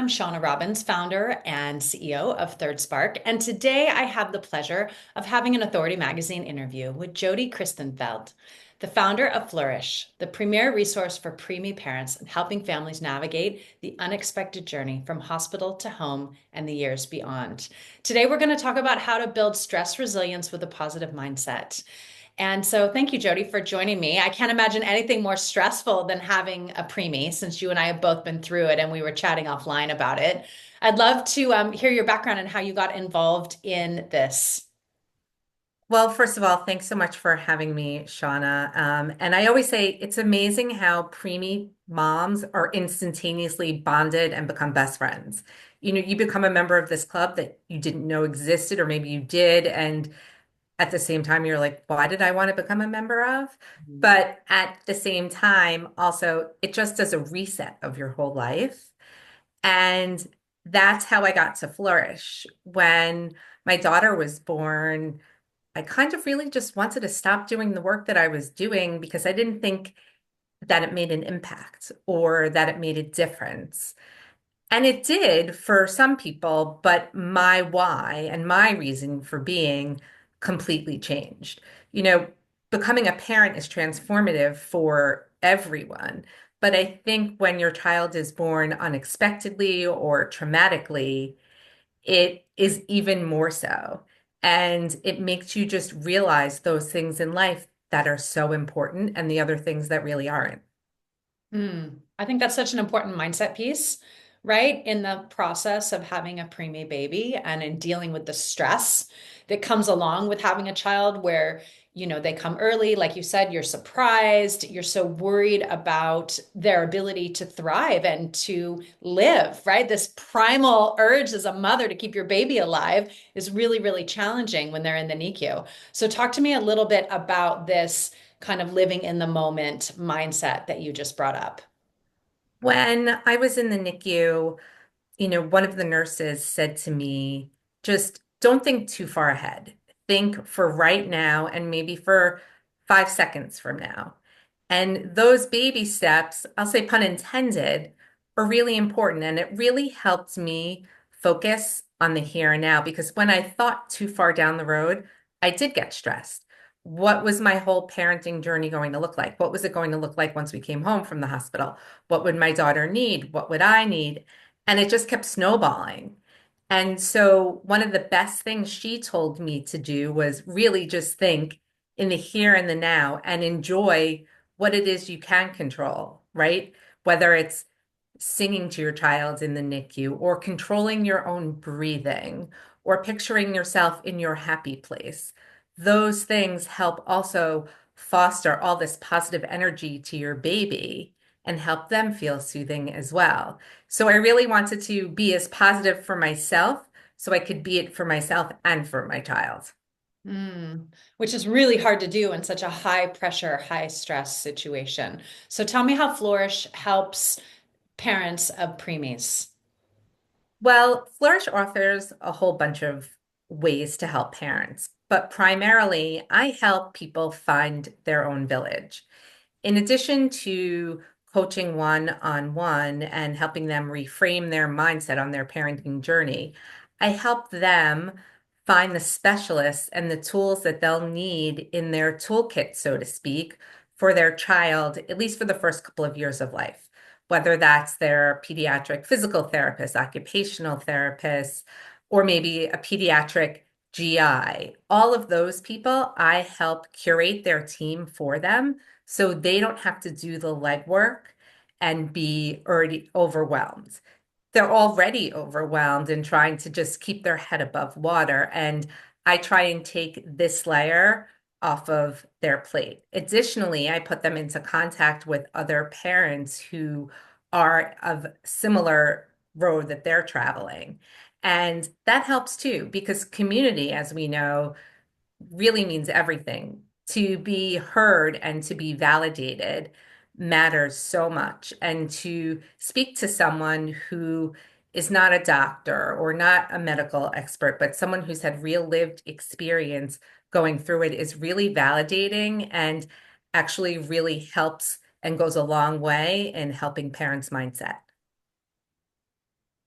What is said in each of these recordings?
I'm Shawna Robins, founder and CEO of Third Spark, and today I have the pleasure of having an Authority Magazine interview with Jodi Klaristenfeld, the founder of FLRRiSH, the premier resource for preemie parents and helping families navigate the unexpected journey from hospital to home and the years beyond. Today we're going to talk about how to build stress resilience with a positive mindset. And so, thank you, Jodi, for joining me. I can't imagine anything more stressful than having a preemie, since you and I have both been through it and we were chatting offline about it. I'd love to hear your background and how you got involved in this. Well, first of all, thanks so much for having me, Shauna. And I always say it's amazing how preemie moms are instantaneously bonded and become best friends. You become a member of this club that you didn't know existed, or maybe you did. And at the same time, you're like, why did I want to become a member of? But at the same time, also, it just does a reset of your whole life. And that's how I got to flourish. When my daughter was born, I kind of really just wanted to stop doing the work that I was doing because I didn't think that it made an impact or that it made a difference. And it did for some people, but my why and my reason for being completely changed. You know, Becoming a parent is transformative for everyone. But I think when your child is born unexpectedly or traumatically, it is even more so. And it makes you just realize those things in life that are so important and the other things that really aren't. I think that's such an important mindset piece, right? In the process of having a preemie baby and in dealing with the stress that comes along with having a child where, they come early, like you said, you're surprised, you're so worried about their ability to thrive and to live, right? This primal urge as a mother to keep your baby alive is really, really challenging when they're in the NICU. So talk to me a little bit about this kind of living in the moment mindset that you just brought up. When I was in the NICU, one of the nurses said to me, just don't think too far ahead. Think for right now and maybe for 5 seconds from now. And those baby steps, I'll say pun intended, are really important. And it really helped me focus on the here and now because when I thought too far down the road, I did get stressed. What was my whole parenting journey going to look like? What was it going to look like once we came home from the hospital? What would my daughter need? What would I need? And it just kept snowballing. And so, one of the best things she told me to do was really just think in the here and the now and enjoy what it is you can control, right? Whether it's singing to your child in the NICU or controlling your own breathing or picturing yourself in your happy place. Those things help also foster all this positive energy to your baby and help them feel soothing as well. So I really wanted to be as positive for myself so I could be it for myself and for my child. Which is really hard to do in such a high pressure, high stress situation. So tell me how Flourish helps parents of preemies. Well, Flourish offers a whole bunch of ways to help parents, but primarily I help people find their own village. In addition to coaching one-on-one and helping them reframe their mindset on their parenting journey, I help them find the specialists and the tools that they'll need in their toolkit, so to speak, for their child, at least for the first couple of years of life, whether that's their pediatric physical therapist, occupational therapist, or maybe a pediatric GI. All of those people, I help curate their team for them so they don't have to do the legwork and be already overwhelmed. They're already overwhelmed and trying to just keep their head above water. And I try and take this layer off of their plate. Additionally, I put them into contact with other parents who are of similar road that they're traveling. And that helps too, because community, as we know, really means everything. To be heard and to be validated matters so much. And to speak to someone who is not a doctor or not a medical expert, but someone who's had real lived experience going through it is really validating and actually really helps and goes a long way in helping parents' mindset.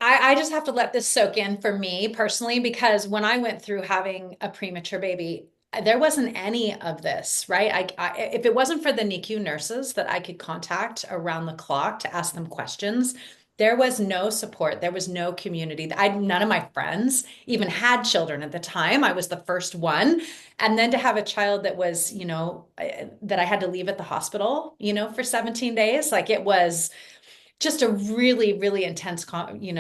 I just have to let this soak in for me personally, because when I went through having a premature baby, there wasn't any of this, right? If it wasn't for the NICU nurses that I could contact around the clock to ask them questions, there was no support. There was no community. None of my friends even had children at the time. I was the first one. And then to have a child that was, that I had to leave at the hospital, for 17 days, like it was just a really, really intense,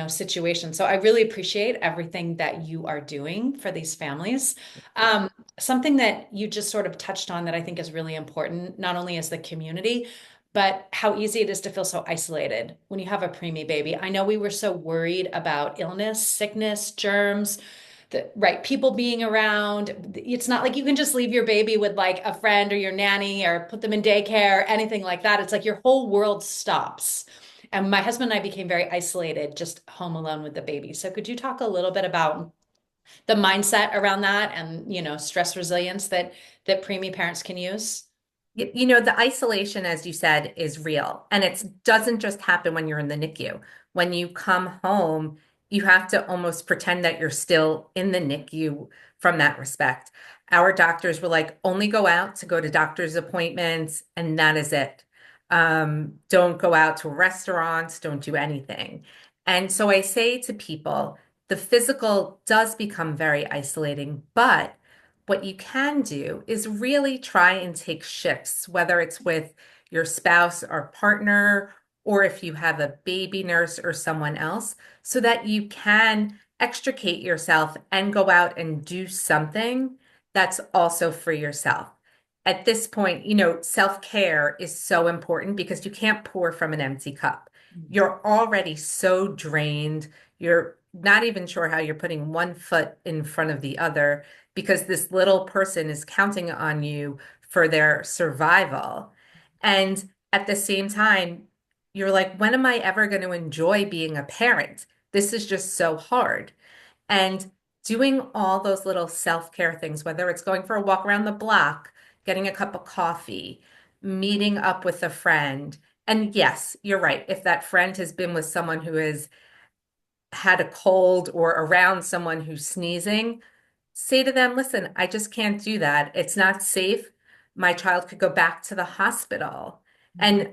situation. So I really appreciate everything that you are doing for these families. Um, Something that you just sort of touched on that I think is really important, not only is the community, but how easy it is to feel so isolated when you have a preemie baby. I know we were so worried about illness, sickness, germs, the right people being around. It's not like you can just leave your baby with like a friend or your nanny or put them in daycare, anything like that. It's like your whole world stops. And my husband and I became very isolated, just home alone with the baby. So could you talk a little bit about the mindset around that and, stress resilience that preemie parents can use? The isolation, as you said, is real. And it doesn't just happen when you're in the NICU. When you come home, you have to almost pretend that you're still in the NICU from that respect. Our doctors were like, only go out to go to doctor's appointments, and that is it. Don't go out to restaurants, don't do anything. And so I say to people, the physical does become very isolating, but what you can do is really try and take shifts, whether it's with your spouse or partner, or if you have a baby nurse or someone else, so that you can extricate yourself and go out and do something that's also for yourself. At this point, self-care is so important because you can't pour from an empty cup. You're already so drained. You're not even sure how you're putting one foot in front of the other because this little person is counting on you for their survival. And at the same time, you're like, when am I ever going to enjoy being a parent? This is just so hard. And doing all those little self-care things, whether it's going for a walk around the block, getting a cup of coffee, meeting up with a friend. And yes, you're right. If that friend has been with someone who has had a cold or around someone who's sneezing, say to them, listen, I just can't do that. It's not safe. My child could go back to the hospital. And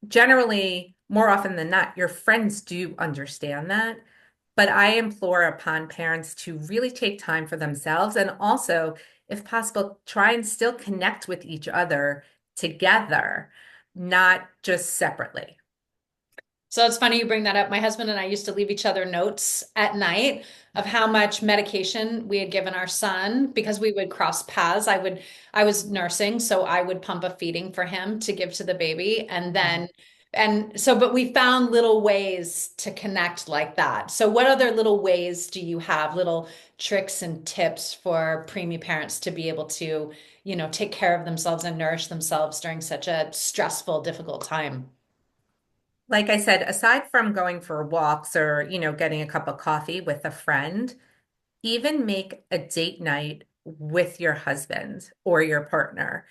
generally, more often than not, your friends do understand that. But I implore upon parents to really take time for themselves and also, if possible, try and still connect with each other together, not just separately. So it's funny you bring that up. My husband and I used to leave each other notes at night of how much medication we had given our son because we would cross paths. I was nursing, so I would pump a feeding for him to give to the baby. But we found little ways to connect like that. So what other little ways do you have, little tricks and tips for preemie parents to be able to, take care of themselves and nourish themselves during such a stressful, difficult time? Like I said, aside from going for walks or, getting a cup of coffee with a friend, even make a date night with your husband or your partner.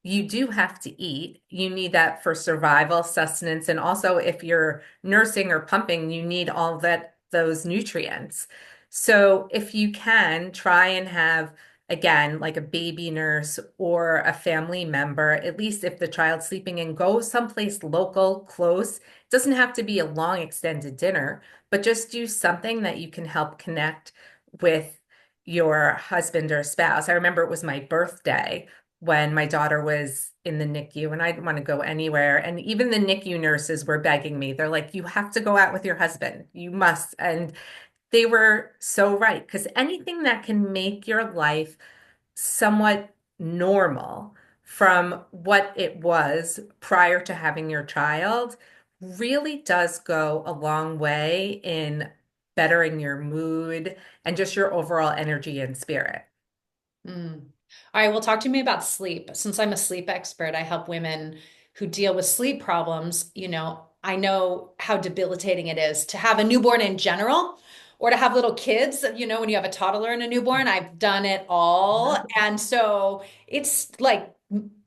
You do have to eat. You need that for survival, sustenance, and also if you're nursing or pumping, you need all those nutrients. So if you can try and have, again, like a baby nurse or a family member, at least if the child's sleeping and go someplace local, close. It doesn't have to be a long extended dinner, but just do something that you can help connect with your husband or spouse. I remember it was my birthday when my daughter was in the NICU and I didn't want to go anywhere. And even the NICU nurses were begging me. They're like, you have to go out with your husband. You must. And they were so right, because anything that can make your life somewhat normal from what it was prior to having your child really does go a long way in bettering your mood and just your overall energy and spirit. Mm. All right, well, talk to me about sleep. Since I'm a sleep expert, I help women who deal with sleep problems. I know how debilitating it is to have a newborn in general or to have little kids. When you have a toddler and a newborn, I've done it all. And so it's like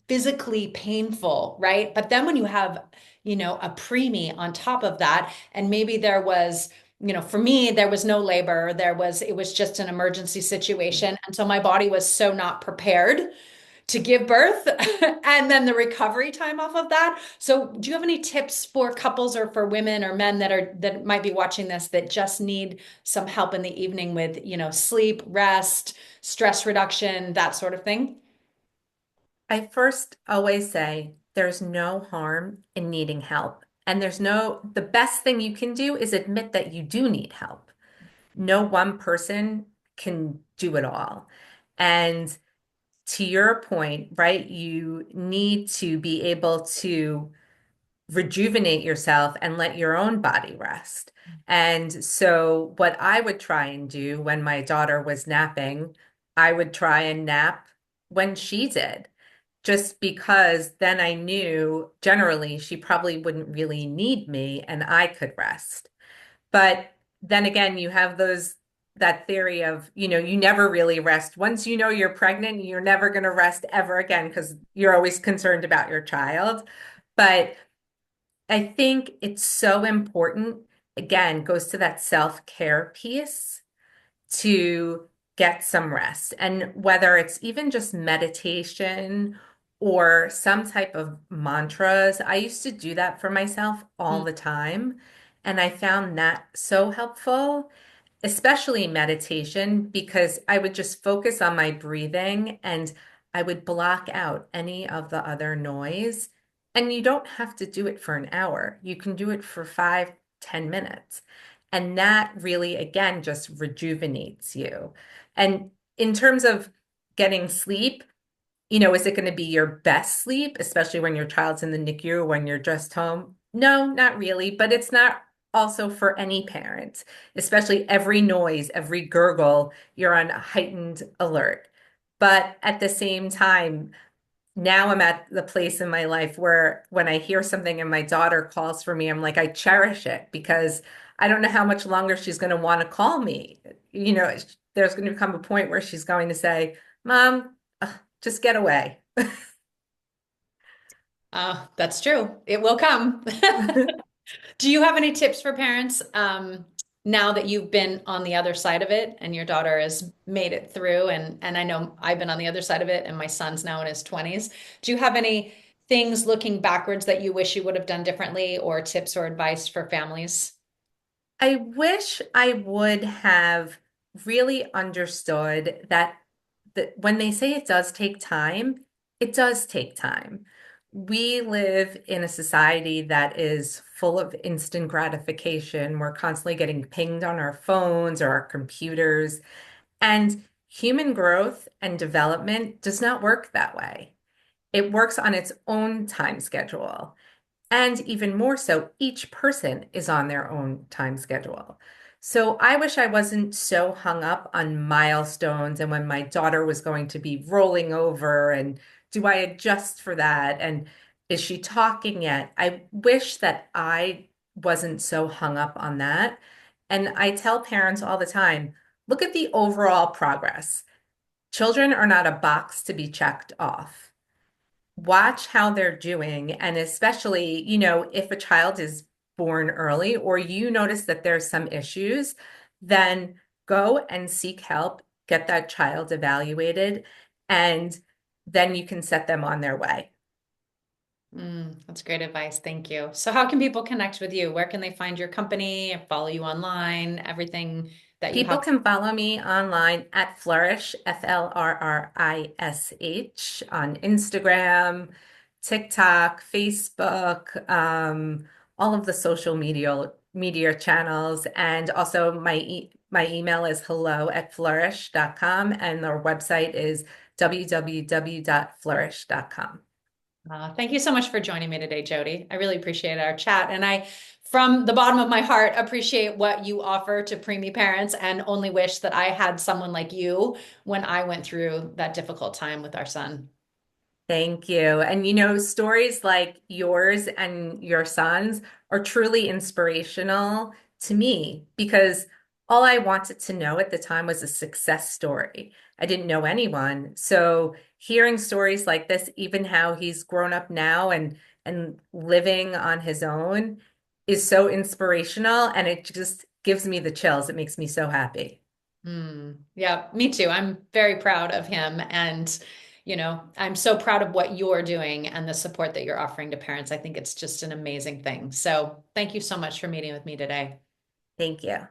physically painful, right? But then when you have, a preemie on top of that, and maybe there was for me, there was no labor. It was just an emergency situation. And so my body was so not prepared to give birth and then the recovery time off of that. So do you have any tips for couples or for women or men that might be watching this that just need some help in the evening with, sleep, rest, stress reduction, that sort of thing? I first always say there's no harm in needing help. And the best thing you can do is admit that you do need help. No one person can do it all. And to your point, right, you need to be able to rejuvenate yourself and let your own body rest. And so, what I would try and do when my daughter was napping, I would try and nap when she did, just because then I knew generally she probably wouldn't really need me and I could rest. But then again, you have that theory of, you never really rest. Once you know you're pregnant, you're never going to rest ever again because you're always concerned about your child. But I think it's so important, again, goes to that self-care piece to get some rest. And whether it's even just meditation or some type of mantras, I used to do that for myself all Mm, the time. And I found that so helpful, especially meditation, because I would just focus on my breathing and I would block out any of the other noise. And you don't have to do it for an hour. You can do it for 5, 10 minutes. And that really, again, just rejuvenates you. And in terms of getting sleep, is it going to be your best sleep, especially when your child's in the NICU or when you're just home? No, not really, but it's not also for any parent, especially every noise, every gurgle, you're on heightened alert. But at the same time, now I'm at the place in my life where when I hear something and my daughter calls for me, I'm like, I cherish it because I don't know how much longer she's going to want to call me. There's going to come a point where she's going to say, Mom, just get away. that's true. It will come. Do you have any tips for parents now that you've been on the other side of it and your daughter has made it through? And I know I've been on the other side of it and my son's now in his 20s. Do you have any things looking backwards that you wish you would have done differently or tips or advice for families? I wish I would have really understood that when they say it does take time, it does take time. We live in a society that is full of instant gratification. We're constantly getting pinged on our phones or our computers, and human growth and development does not work that way. It works on its own time schedule. And even more so, each person is on their own time schedule. So I wish I wasn't so hung up on milestones and when my daughter was going to be rolling over and do I adjust for that? And is she talking yet? I wish that I wasn't so hung up on that. And I tell parents all the time, look at the overall progress. Children are not a box to be checked off. Watch how they're doing. And especially, if a child is born early or you notice that there's some issues, then go and seek help, get that child evaluated, and then you can set them on their way. That's great advice. Thank you. So, how can people connect with you? Where can they find your company, follow you online, everything that you People have? can follow me online at Flourish, FLRRiSH, on Instagram, TikTok, Facebook, all of the social media channels. And also my email is hello@flourish.com and our website is www.flourish.com. Thank you so much for joining me today, Jodi. I really appreciate our chat. And I, from the bottom of my heart, appreciate what you offer to preemie parents and only wish that I had someone like you when I went through that difficult time with our son. Thank you. And stories like yours and your son's are truly inspirational to me because all I wanted to know at the time was a success story. I didn't know anyone. So hearing stories like this, even how he's grown up now and living on his own is so inspirational and it just gives me the chills. It makes me so happy. Yeah, me too. I'm very proud of him. And, I'm so proud of what you're doing and the support that you're offering to parents. I think it's just an amazing thing. So thank you so much for meeting with me today. Thank you.